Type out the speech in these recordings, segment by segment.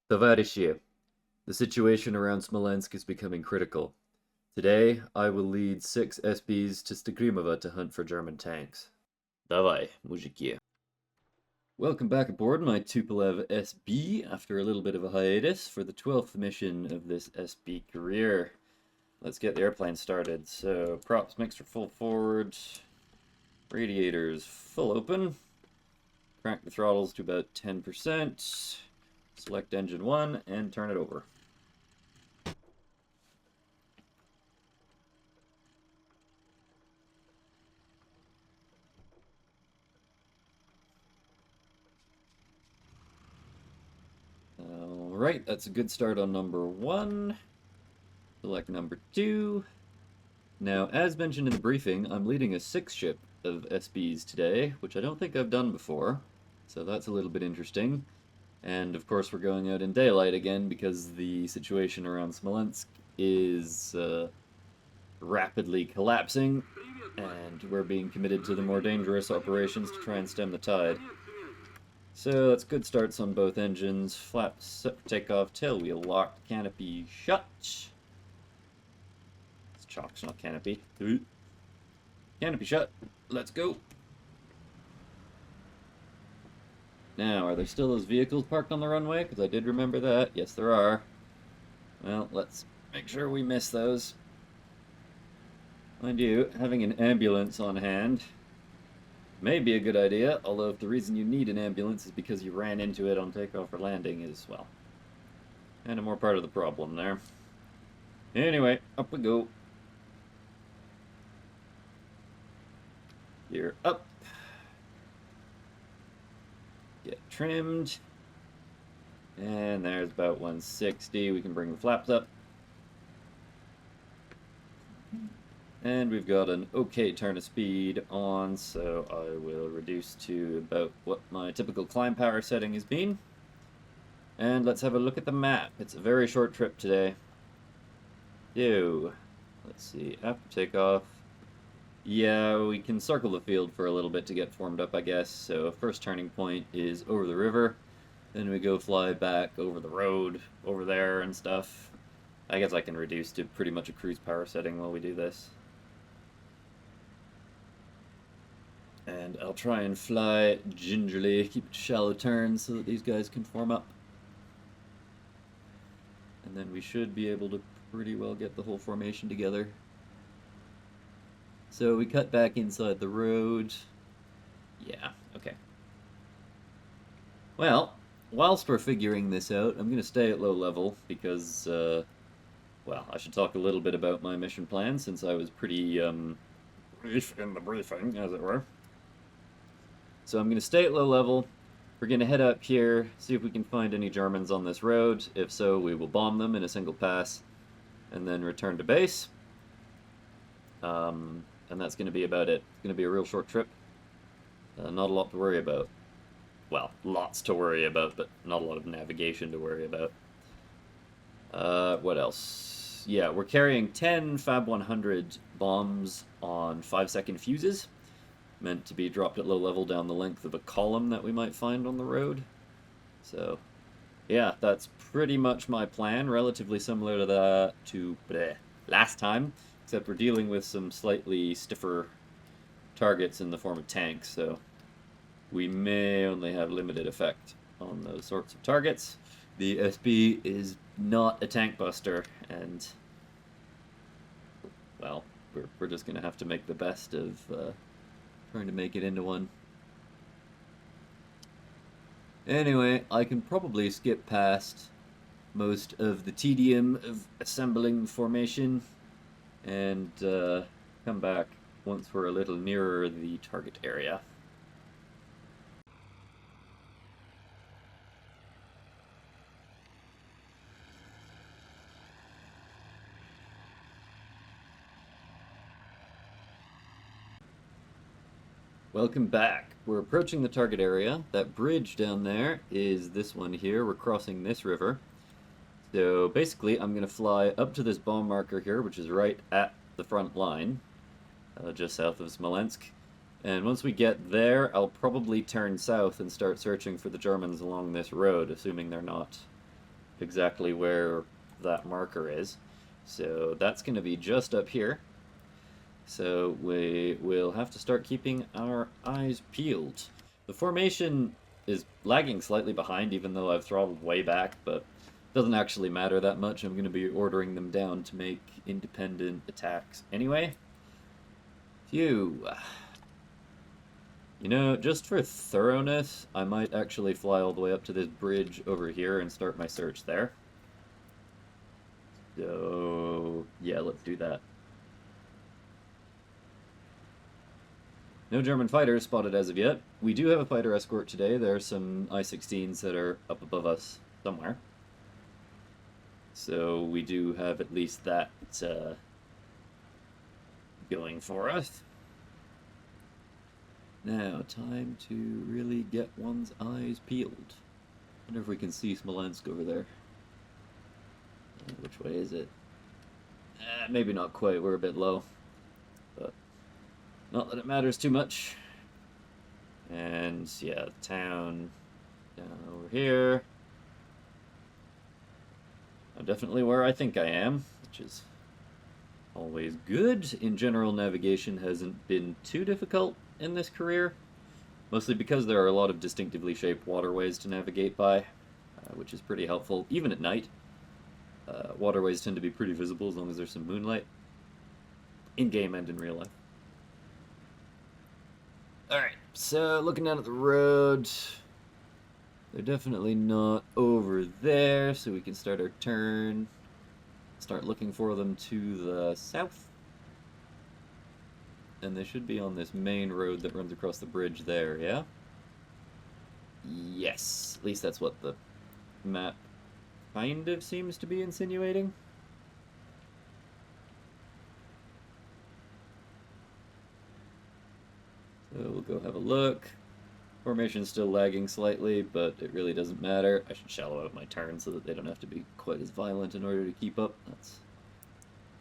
Tavarishi, the situation around Smolensk is becoming critical. Today, I will lead 6 SBs to Stagrimova to hunt for German tanks. Давай, мужики. Welcome back aboard my Tupolev SB after a little bit of a hiatus for the 12th mission of this SB career. Let's get the airplane started. So, props mixer full forward, radiators full open, crank the throttles to about 10%, select engine 1, and turn it over. Alright, that's a good start on number 1. Select number 2. Now, as mentioned in the briefing, I'm leading a 6-ship of SBs today, which I don't think I've done before, so that's a little bit interesting. And of course we're going out in daylight again because the situation around Smolensk is rapidly collapsing, and we're being committed to the more dangerous operations to try and stem the tide. So that's good starts on both engines. Flaps set for takeoff, tail wheel locked, canopy shut. It's chocks, not canopy. Canopy shut. Let's go. Now, are there still those vehicles parked on the runway? Because I did remember that. Yes, there are. Well, let's make sure we miss those. Mind you, having an ambulance on hand may be a good idea, although if the reason you need an ambulance is because you ran into it on takeoff or landing is, well, kind of more part of the problem there. Anyway, up we go. Gear up. Get trimmed. And there's about 160. We can bring the flaps up. And we've got an okay turn of speed on, so I will reduce to about what my typical climb power setting has been. And let's have a look at the map. It's a very short trip today. Let's see, after takeoff. Yeah, we can circle the field for a little bit to get formed up, I guess. So first turning point is over the river. Then we go fly back over the road, over there and stuff. I guess I can reduce to pretty much a cruise power setting while we do this. And I'll try and fly gingerly, keep it shallow turns so that these guys can form up. And then we should be able to pretty well get the whole formation together. So we cut back inside the road. Yeah, okay. Well, whilst we're figuring this out, I'm going to stay at low level because, well, I should talk a little bit about my mission plan since I was pretty, brief in the briefing, as it were. So I'm going to stay at low level. We're going to head up here, see if we can find any Germans on this road. If so, we will bomb them in a single pass, and then return to base. And that's going to be about it. It's going to be a real short trip. Not a lot to worry about. Well, lots to worry about, but not a lot of navigation to worry about. What else? Yeah, we're carrying 10 Fab 100 bombs on 5-second fuses, meant to be dropped at low level down the length of a column that we might find on the road. So, yeah, that's pretty much my plan, relatively similar to that last time, except we're dealing with some slightly stiffer targets in the form of tanks, so we may only have limited effect on those sorts of targets. The SB is not a tank buster, and, well, we're just going to have to make the best of trying to make it into one. Anyway, I can probably skip past most of the tedium of assembling formation and come back once we're a little nearer the target area. Welcome back. We're approaching the target area. That bridge down there is this one here. We're crossing this river. So basically I'm going to fly up to this bomb marker here, which is right at the front line, just south of Smolensk. And once we get there, I'll probably turn south and start searching for the Germans along this road, assuming they're not exactly where that marker is. So that's going to be just up here. So we will have to start keeping our eyes peeled. The formation is lagging slightly behind, even though I've throttled way back, but it doesn't actually matter that much. I'm going to be ordering them down to make independent attacks anyway. Phew. You know, just for thoroughness, I might actually fly all the way up to this bridge over here and start my search there. So, yeah, let's do that. No German fighters spotted as of yet. We do have a fighter escort today. There are some I-16s that are up above us somewhere. So we do have at least that going for us. Now, time to really get one's eyes peeled. I wonder if we can see Smolensk over there. Which way is it? Maybe not quite. We're a bit low. But not that it matters too much. And yeah, the town down over here. I'm definitely where I think I am, which is always good. In general, navigation hasn't been too difficult in this career, mostly because there are a lot of distinctively shaped waterways to navigate by, which is pretty helpful, even at night. Waterways tend to be pretty visible as long as there's some moonlight, in-game and in real life. Alright, so looking down at the road, they're definitely not over there, so we can start our turn. Start looking for them to the south. And they should be on this main road that runs across the bridge there, yeah? Yes, at least that's what the map kind of seems to be insinuating. So we'll go have a look. Formation's still lagging slightly, but it really doesn't matter. I should shallow out my turn so that they don't have to be quite as violent in order to keep up. That's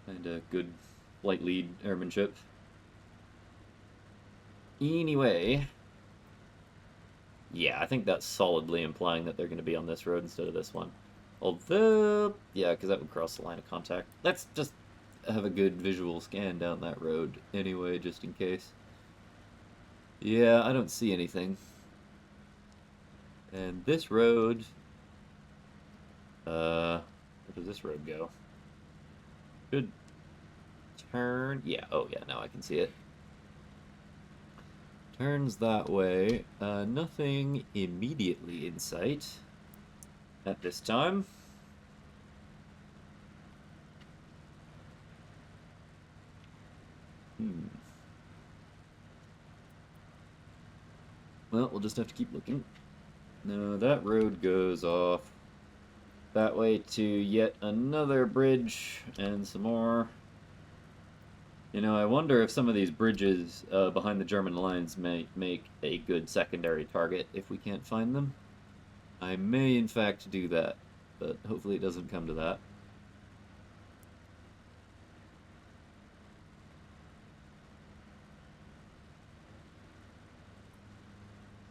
kind of good flight lead airmanship. Anyway, yeah, I think that's solidly implying that they're going to be on this road instead of this one. Although, yeah, because that would cross the line of contact. Let's just have a good visual scan down that road anyway, just in case. Yeah, I don't see anything. And this road... where does this road go? Good turn... Yeah, oh yeah, now I can see it. Turns that way. Nothing immediately in sight at this time. Well, we'll just have to keep looking. No, that road goes off that way to yet another bridge and some more. You know, I wonder if some of these bridges behind the German lines may make a good secondary target if we can't find them. I may, in fact, do that, but hopefully it doesn't come to that.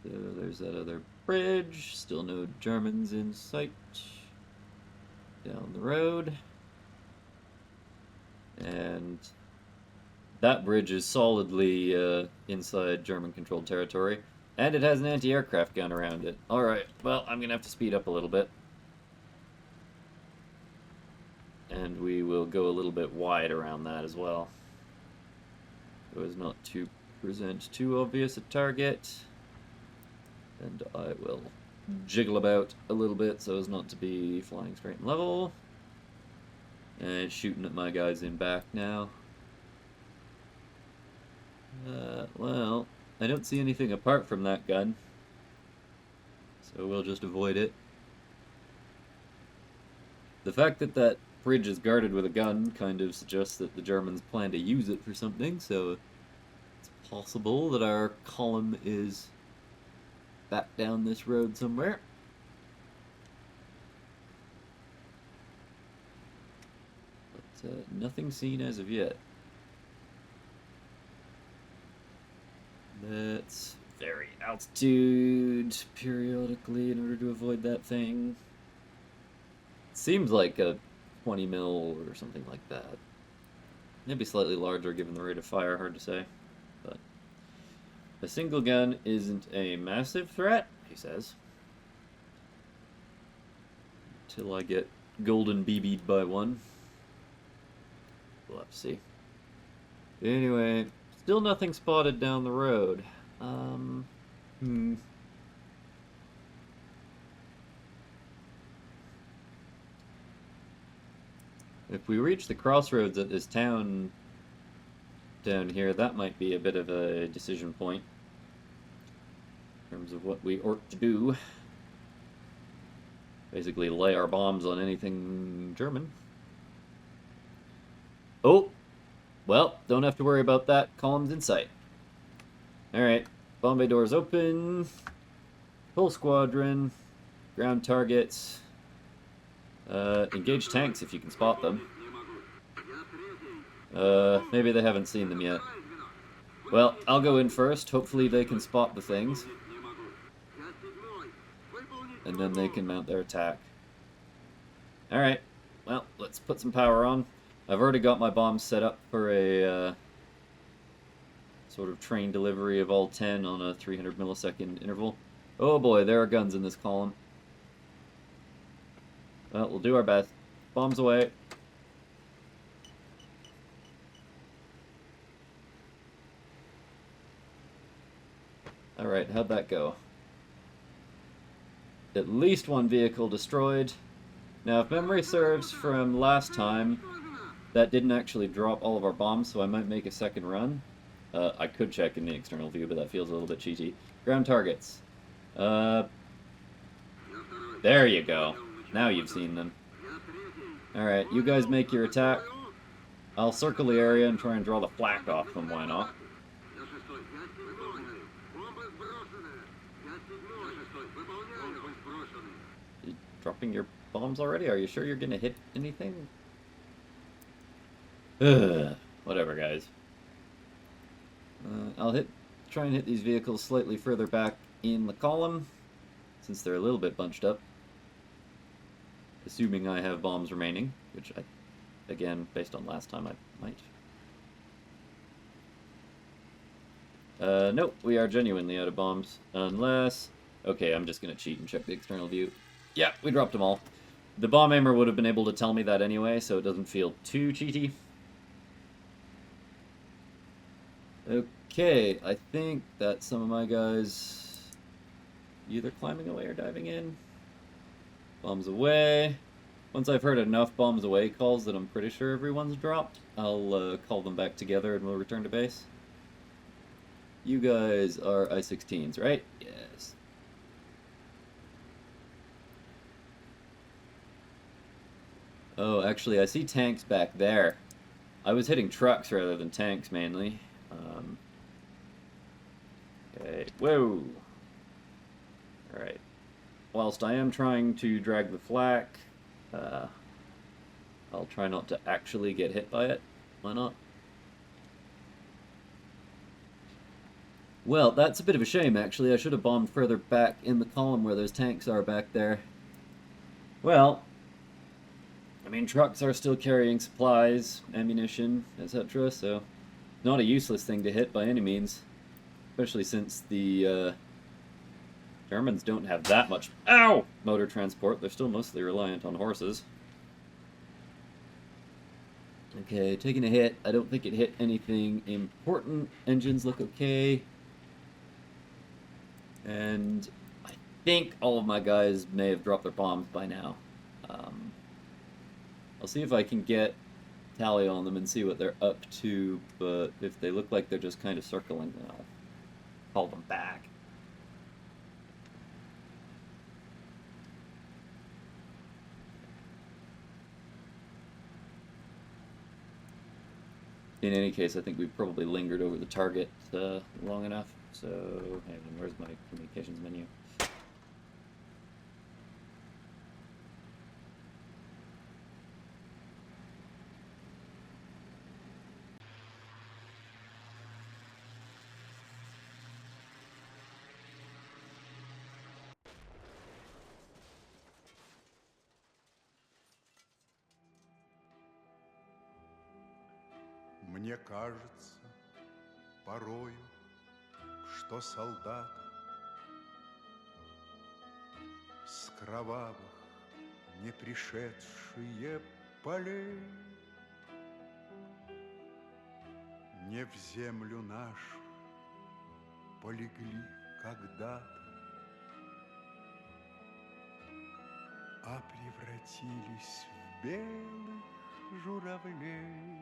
So there's that other bridge. Still no Germans in sight. Down the road. And that bridge is solidly inside German-controlled territory. And it has an anti-aircraft gun around it. Alright, well, I'm going to have to speed up a little bit. And we will go a little bit wide around that as well, so as not to present too obvious a target. And I will jiggle about a little bit so as not to be flying straight and level. And shooting at my guys in back now. Well, I don't see anything apart from that gun, so we'll just avoid it. The fact that that bridge is guarded with a gun kind of suggests that the Germans plan to use it for something, so it's possible that our column is back down this road somewhere. But nothing seen as of yet. Let's vary altitude periodically in order to avoid that thing. seems like a 20 mil or something like that. Maybe slightly larger given the rate of fire, hard to say. But a single gun isn't a massive threat, he says. Till I get golden BB'd by one. We'll have to see. Anyway, still nothing spotted down the road. If we reach the crossroads at this town down here, that might be a bit of a decision point in terms of what we ought to do. Basically lay our bombs on anything German. Oh! Well, don't have to worry about that. Column's in sight. Alright. Bomb bay doors open. Full squadron. Ground targets. Engage tanks if you can spot them. Maybe they haven't seen them yet. Well, I'll go in first. Hopefully they can spot the things. And then they can mount their attack. Alright. Well, let's put some power on. I've already got my bombs set up for a sort of train delivery of all 10 on a 300 millisecond interval. Oh boy, there are guns in this column. Well, we'll do our best. Bombs away. Alright, how'd that go? At least one vehicle destroyed. Now, if memory serves from last time, that didn't actually drop all of our bombs, so I might make a second run. I could check in the external view, but that feels a little bit cheaty. Ground targets. There you go. Now you've seen them. Alright, you guys make your attack. I'll circle the area and try and draw the flak off them, why not? You dropping your bombs already? Are you sure you're gonna hit anything? Ugh, whatever, guys. I'll try and hit these vehicles slightly further back in the column, since they're a little bit bunched up. Assuming I have bombs remaining, which again, based on last time, I might. Nope, we are genuinely out of bombs. Unless... Okay, I'm just gonna cheat and check the external view. Yeah, we dropped them all. The bomb aimer would have been able to tell me that anyway, so it doesn't feel too cheaty. Okay, I think that some of my guys either climbing away or diving in. Bombs away. Once I've heard enough bombs away calls that I'm pretty sure everyone's dropped, I'll call them back together and we'll return to base. You guys are I-16s, right? Yes. Oh, actually, I see tanks back there. I was hitting trucks rather than tanks, mainly. Okay, whoa! Alright. Whilst I am trying to drag the flak, I'll try not to actually get hit by it. Why not? Well, that's a bit of a shame, actually. I should have bombed further back in the column where those tanks are back there. Well, I mean, trucks are still carrying supplies, ammunition, etc., so not a useless thing to hit by any means. Especially since the Germans don't have that much motor transport. They're still mostly reliant on horses. Okay, taking a hit. I don't think it hit anything important. Engines look okay. And I think all of my guys may have dropped their bombs by now. I'll see if I can get tally on them and see what they're up to, but if they look like they're just kind of circling, then I'll call them back. In any case, I think we've probably lingered over the target long enough, so where's my communications menu? Мне кажется порою, что солдаты с кровавых не пришедшие полей не в землю нашу полегли когда-то, а превратились в белых журавлей.